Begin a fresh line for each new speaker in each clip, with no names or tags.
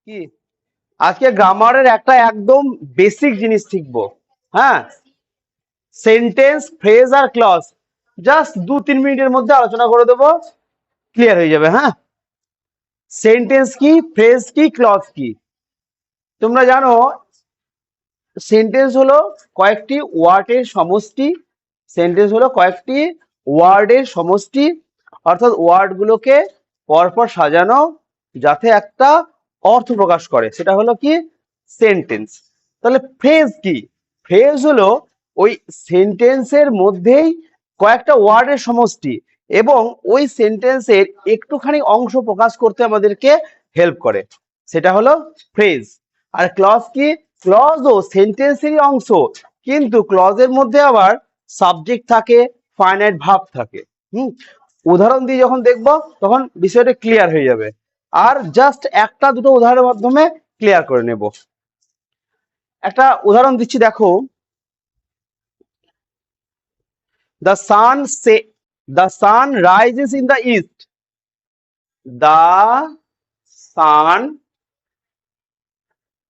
কি আজকে গ্রামারের একটা একদম বেসিক জিনিস শিখবো। হ্যাঁ, সেন্টেন্স, ফ্রেজ আর ক্লজ জাস্ট 2-3 মিনিটের মধ্যে আলোচনা করে দেবো, ক্লিয়ার হয়ে যাবে। হ্যাঁ, সেন্টেন্স কি, ফ্রেজ কি, ক্লজ কি? তোমরা জানো সেন্টেন্স হলো কয়েকটি ওয়ার্ডের সমষ্টি। সেন্টেন্স হলো কয়েকটি ওয়ার্ডের সমষ্টি, অর্থাৎ ওয়ার্ড গুলোকে পরপর সাজানো যাতে একটা অর্থ প্রকাশ করে, সেটা হলো কি সেন্টেন্স। তাহলে ফ্রেজ কি? ফ্রেজ হলো ওই সেন্টেন্সের মধ্যেই কয়েকটা ওয়ার্ডের সমষ্টি এবং ওই সেন্টেন্সের একটুখানি অংশ প্রকাশ করতে আমাদেরকে হেল্প করে, সেটা হলো ফ্রেজ। আর ক্লজ কি? ক্লজও সেন্টেন্সেরই অংশ, কিন্তু ক্লজের মধ্যে আবার সাবজেক্ট থাকে, ফাইনাইট ভার্ব থাকে। উদাহরণ দিয়ে যখন দেখবো তখন বিষয়টা ক্লিয়ার হয়ে যাবে। আর জাস্ট একটা দুটো উদাহরণের মাধ্যমে ক্লিয়ার করে নেব। একটা উদাহরণ দিচ্ছি, দেখো। The sun say the sun rises in the east. The sun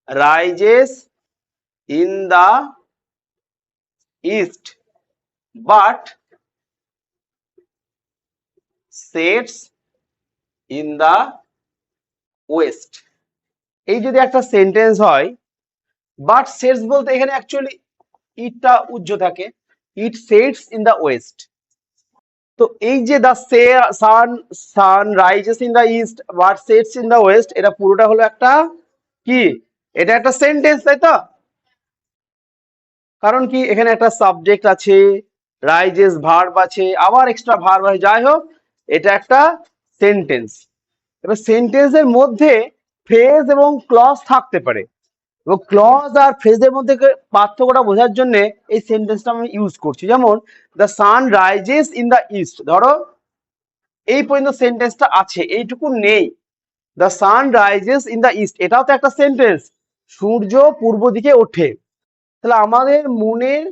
rises in the east but sets in the west. এই যদি একটা সেন্টেন্স হয়, বাট সেটস বলতে এখানে অ্যাকচুয়ালি ইটটা উজ্জ্ব থাকে, ইট সেটস ইন দ্য ওয়েস্ট। তো এই যে the sun sun rises in the east but sets in the West, এটা পুরোটা হলো একটা কি, এটা একটা সেন্টেন্স, তাই তো? কারণ কি, এখানে একটা সাবজেক্ট আছে, রাইজেস ভার্ব আছে, আবার এক্সট্রা ভার্ব আছে, যাই হোক এটা একটা সেন্টেন্স। এবার সেন্টেন্সের মধ্যে ফ্রেজ এবং ক্লজ থাকতে পারে, এবং ক্লজ আর ফ্রেজের মধ্যে পার্থক্যটা বোঝার জন্য এই সেন্টেন্সটা আমি ইউজ করছি। যেমন the sun rises in the east, ধরো এই পর্যন্ত সেন্টেন্সটা আছে, এইটুকু নেই। The sun rises in the east, এটাও তো একটা সেন্টেন্স, সূর্য পূর্ব দিকে ওঠে। তাহলে আমাদের মনের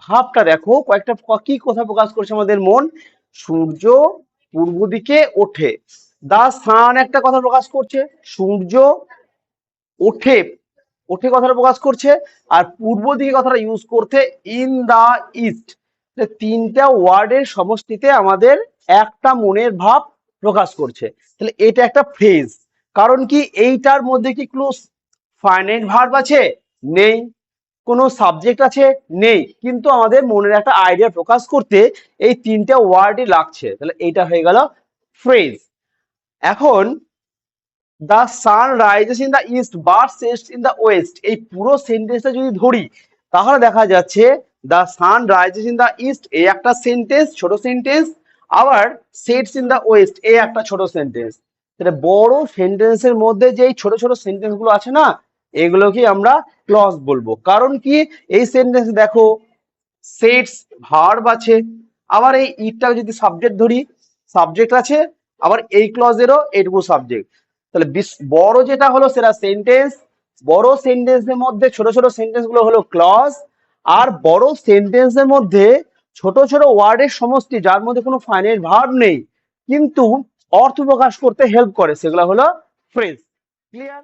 ভাবটা দেখো, কয়েকটা কি কথা প্রকাশ করছে আমাদের মন? সূর্য পূর্ব দিকে ওঠে। দা সান একটা কথা প্রকাশ করছে, সূর্য ওঠে, ওঠে কথাটা প্রকাশ করছে। আর পূর্ব দিকে কথাটা ইউজ করতে ইন দা ইস্ট। তিনটা ওয়ার্ডের সমষ্টিতে আমাদের একটা মনের ভাব প্রকাশ করছে। তাহলে এটা একটা ফ্রেজ। কারণ কি, এইটার মধ্যে কি কোনো ফাইনাইট ভার্ব আছে? নেই। কোনো সাবজেক্ট আছে? নেই। কিন্তু আমাদের মনের একটা আইডিয়া প্রকাশ করতে এই তিনটা ওয়ার্ডই লাগছে, তাহলে এইটা হয়ে গেল ফ্রেজ। এখন the sun rises in the east but sets in the West, এই পুরো সেন্টেন্সটা যদি ধরি তাহলে দেখা যাচ্ছে the sun rises in the east এই একটা সেন্টেন্স, ছোট সেন্টেন্স, আবার সেটস ইন দ্য ওয়েস্ট এই একটা ছোট সেন্টেন্স। তাহলে বড় সেন্টেন্সের মধ্যে যে ছোট ছোট সেন্টেন্স গুলো আছে না, এগুলোকে আমরা ক্লজ বলবো। কারণ কি, এই সেন্টেন্স দেখো সেটস ভার্ব আছে, আবার এই ইটটা যদি সাবজেক্ট ধরি, সাবজেক্ট আছে, আবার এই ক্লজেরও এইটুকু সাবজেক্ট। তাহলে বড় যেটা হলো সেটা সেন্টেন্স, বড় সেন্টেন্সের মধ্যে ছোট ছোট সেন্টেন্স গুলো হলো ক্লজ, আর বড় সেন্টেন্সের মধ্যে ছোট ছোট ওয়ার্ডের সমষ্টি যার মধ্যে কোনো ফাইনাইট ভার্ব নেই কিন্তু অর্থ প্রকাশ করতে হেল্প করে, সেগুলো হলো ফ্রেজ। ক্লিয়ার?